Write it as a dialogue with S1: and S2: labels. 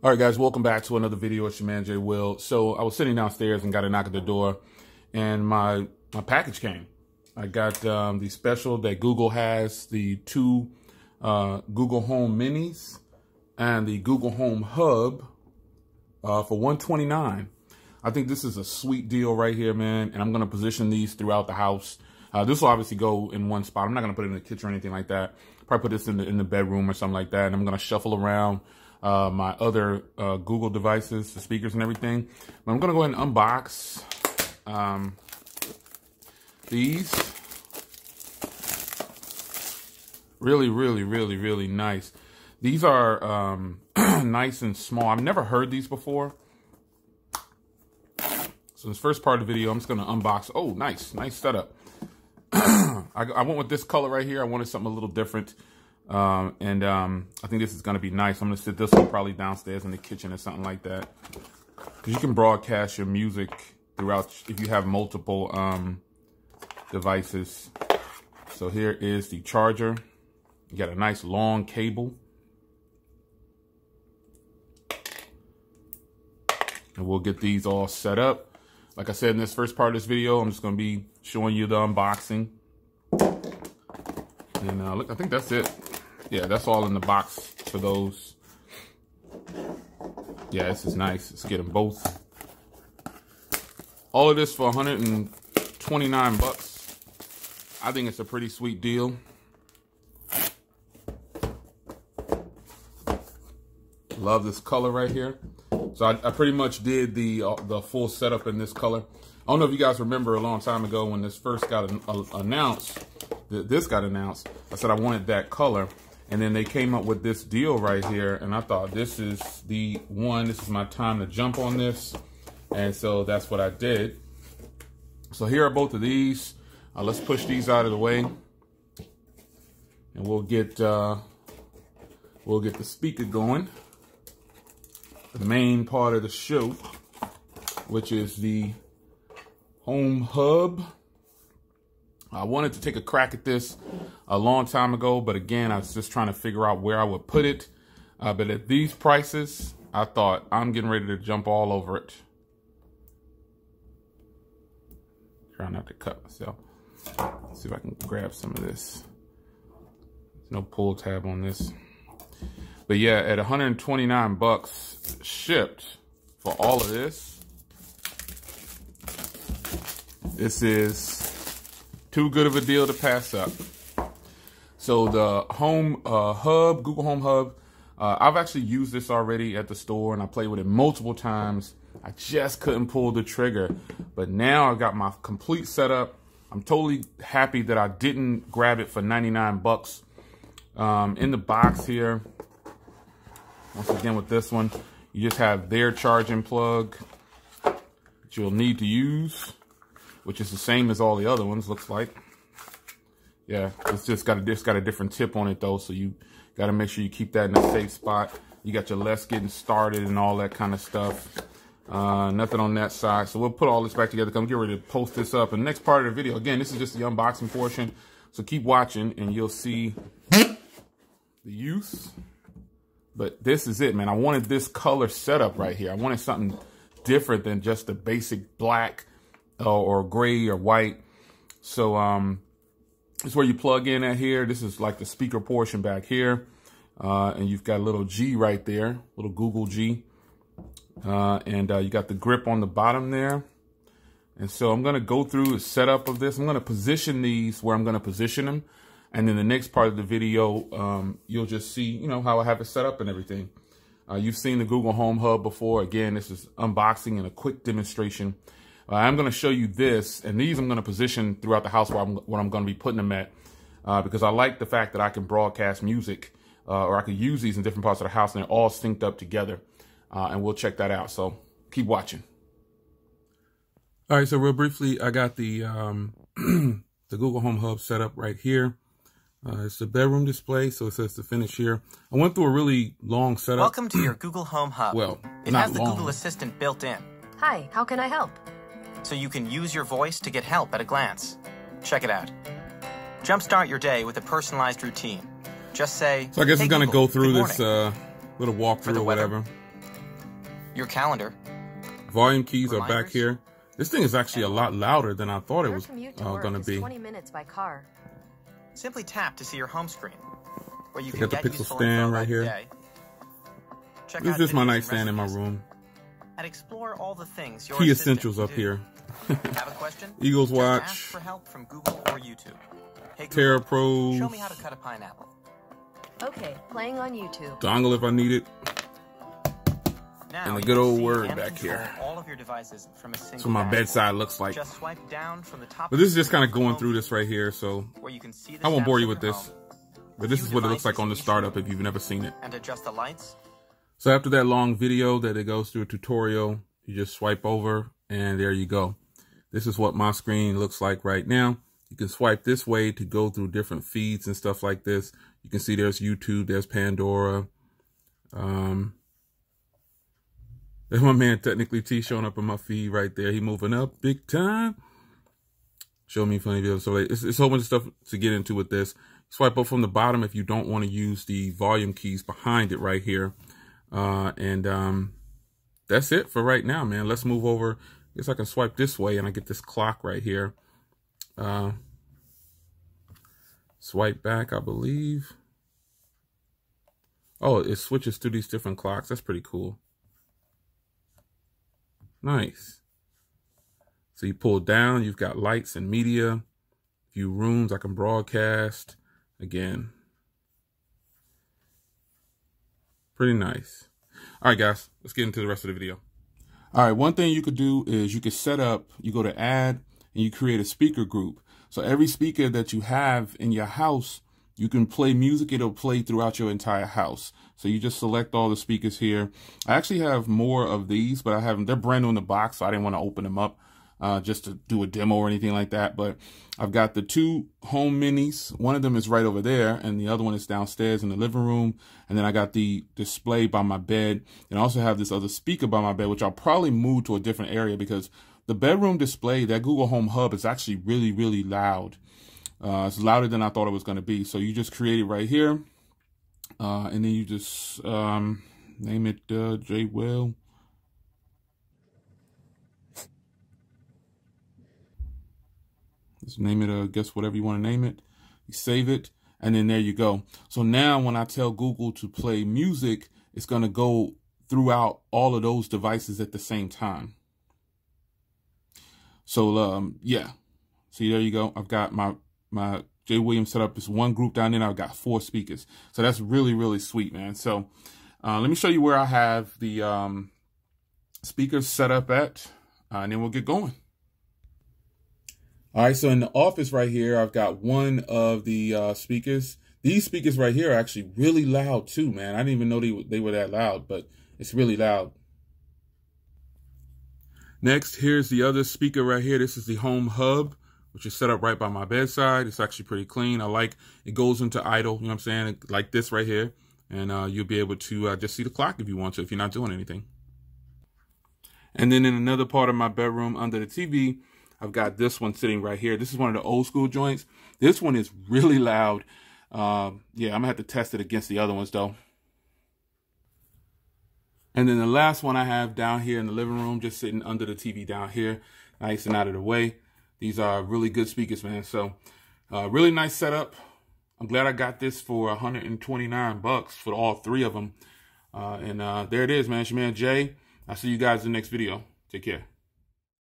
S1: All right, guys, welcome back to another video. It's your man, Jay Will. So I was sitting downstairs and got a knock at the door, and my package came. I got the special that Google has, the two Google Home Minis and the Google Home Hub for $129. I think this is a sweet deal right here, man, and I'm going to position these throughout the house. This will obviously go in one spot. I'm not going to put it in the kitchen or anything like that. Probably put this in the bedroom or something like that, and I'm going to shuffle around my other Google devices, the speakers and everything. But I'm going to go ahead and unbox these. Really nice. These are nice and small. I've never heard these before. So this first part of the video, I'm just going to unbox. Oh, nice setup. I went with this color right here. I wanted something a little different. I think this is going to be nice. I'm going to sit this one probably downstairs in the kitchen or something like that. Because you can broadcast your music throughout if you have multiple devices. So here is the charger. You got a nice long cable. And we'll get these all set up. Like I said in this first part of this video, I'm just going to be showing you the unboxing. And look, I think that's it. Yeah, that's all in the box for those. Yeah, this is nice. Let's get them both. All of this for 129 bucks. I think it's a pretty sweet deal. Love this color right here. So I pretty much did the full setup in this color. I don't know if you guys remember a long time ago when this first got announced. This got announced. I said I wanted that color, and then they came up with this deal right here, and I thought this is the one. This is my time to jump on this, and so that's what I did. So here are both of these. Let's push these out of the way, and we'll get the speaker going. The main part of the show, which is the Home Hub. I wanted to take a crack at this a long time ago, but again, I was just trying to figure out where I would put it. But at these prices, I thought I'm getting ready to jump all over it. Try not to cut myself. Let's see if I can grab some of this. There's no pull tab on this. But yeah, at 129 bucks shipped for all of this, this is too good of a deal to pass up. So the Home Hub, Google Home Hub, I've actually used this already at the store, and I played with it multiple times. I just couldn't pull the trigger, but now I've got my complete setup. I'm totally happy that I didn't grab it for 99 bucks. In the box here, once again with this one, you just have their charging plug that you'll need to use, which is the same as all the other ones, looks like. Yeah, it's just got a different tip on it though, so you got to make sure you keep that in a safe spot. You got your Let's Getting Started and all that kind of stuff. Nothing on that side. So we'll put all this back together. Come get ready to post this up. And the next part of the video, again, this is just the unboxing portion. So keep watching and you'll see the use. But this is it, man. I wanted this color setup right here. I wanted something different than just the basic black or gray or white. So this is where you plug in at here. This is like the speaker portion back here. And you've got a little G right there, little Google G. And you got the grip on the bottom there. And so I'm going to go through the setup of this. I'm going to position these where I'm going to position them. And then the next part of the video, you'll just see, you know, how I have it set up and everything. You've seen the Google Home Hub before. Again, this is unboxing and a quick demonstration. I'm going to show you this, and these I'm going to position throughout the house where I'm going to be putting them at, because I like the fact that I can broadcast music, or I could use these in different parts of the house, and they're all synced up together. And we'll check that out. So keep watching. All right, so real briefly, I got the the Google Home Hub set up right here. It's the bedroom display, so it says to finish here. I went through a really long setup.
S2: Welcome to your Google Home Hub.
S1: Well,
S2: it has the Google Assistant built in.
S3: Hi, how can I help?
S2: So you can use your voice to get help at a glance. Check it out. Jumpstart your day with a personalized routine. Just say,
S1: so I guess
S2: hey,
S1: it's going to
S2: Google,
S1: go through
S2: good
S1: this
S2: morning.
S1: little walkthrough or whatever.
S2: your calendar.
S1: Volume keys are back
S2: Reminders?
S1: here. This thing is actually a lot louder than I thought it was going to be.
S3: 20 minutes by car.
S2: Simply tap to see your home screen, where you
S1: I
S2: can
S1: got the
S2: get
S1: pixel
S2: useful
S1: stand
S2: info
S1: right
S2: about
S1: here.
S2: your day. Check
S1: This
S2: out
S1: is just my
S2: videos and
S1: nightstand in my
S2: recipes,
S1: room.
S2: and explore all the things your
S1: Key
S2: assistant
S1: essentials
S2: can
S1: up
S2: do.
S1: here.
S2: Have a question?
S1: Eagles
S2: Just
S1: watch.
S2: ask for help from Google or YouTube. Hey
S1: Terra
S2: Google,
S1: Pros.
S2: show me how to cut a pineapple.
S3: Okay, playing on YouTube.
S1: Dongle if I need it.
S2: Now
S1: And the
S2: you
S1: good
S2: can
S1: old
S2: see
S1: word
S2: and
S1: back
S2: control
S1: here.
S2: all of your devices from a single
S1: That's what my
S2: dashboard.
S1: bedside looks like.
S2: Just swipe down from the top.
S1: But this is
S2: of the
S1: just kind of
S2: screen
S1: going
S2: for
S1: through
S2: home
S1: this right here, so
S2: view, where you can see the
S1: I won't bore you
S2: status
S1: with
S2: of
S1: this.
S2: your home,
S1: But this
S2: view
S1: is what it looks like
S2: devices
S1: on the
S2: each
S1: startup
S2: room,
S1: if you've never seen it.
S2: and adjust the lights.
S1: So after that long video that it goes through a tutorial, you just swipe over and there you go. This is what my screen looks like right now. You can swipe this way to go through different feeds and stuff like this. You can see there's YouTube, there's Pandora. There's my man Technically T showing up on my feed right there. He moving up big time. Show me funny videos. So it's a whole bunch of stuff to get into with this. Swipe up from the bottom if you don't want to use the volume keys behind it right here. That's it for right now, man. Let's move over. I guess I can swipe this way and I get this clock right here. Swipe back, I believe. Oh, it switches to these different clocks. That's pretty cool. Nice. So you pull down, you've got lights and media. View rooms, I can broadcast. Again. Pretty nice. All right, guys, let's get into the rest of the video. All right, one thing you could do is you could set up, you go to add, and you create a speaker group. So every speaker that you have in your house, you can play music. It'll play throughout your entire house. So you just select all the speakers here. I actually have more of these, but they're brand new in the box, so I didn't want to open them up just to do a demo or anything like that. But I've got the two home minis. One of them is right over there, and the other one is downstairs in the living room. And then I got the display by my bed. And I also have this other speaker by my bed, which I'll probably move to a different area because the bedroom display, that Google Home Hub, is actually really, really loud. It's louder than I thought it was going to be. So you just create it right here. And then you just name it J. Will. Just name it, guess whatever you want to name it. You save it, and then there you go. So now when I tell Google to play music, it's going to go throughout all of those devices at the same time. So, yeah. See, there you go. I've got my J. Williams set up as one group down there. I've got 4 speakers. So that's really, really sweet, man. So let me show you where I have the speakers set up at, and then we'll get going. All right, so in the office right here, I've got one of the speakers. These speakers right here are actually really loud too, man. I didn't even know they were that loud, but it's really loud. Next, here's the other speaker right here. This is the home hub, which is set up right by my bedside. It's actually pretty clean. I like it goes into idle, you know what I'm saying? Like this right here. And you'll be able to just see the clock if you want to, if you're not doing anything. And then in another part of my bedroom under the TV, I've got this one sitting right here. This is one of the old school joints. This one is really loud. Yeah, I'm gonna have to test it against the other ones though. And then the last one I have down here in the living room, just sitting under the TV down here, nice and out of the way. These are really good speakers, man. So really nice setup. I'm glad I got this for $129 for all 3 of them. And there it is, man. It's your man Jay. I'll see you guys in the next video. Take care.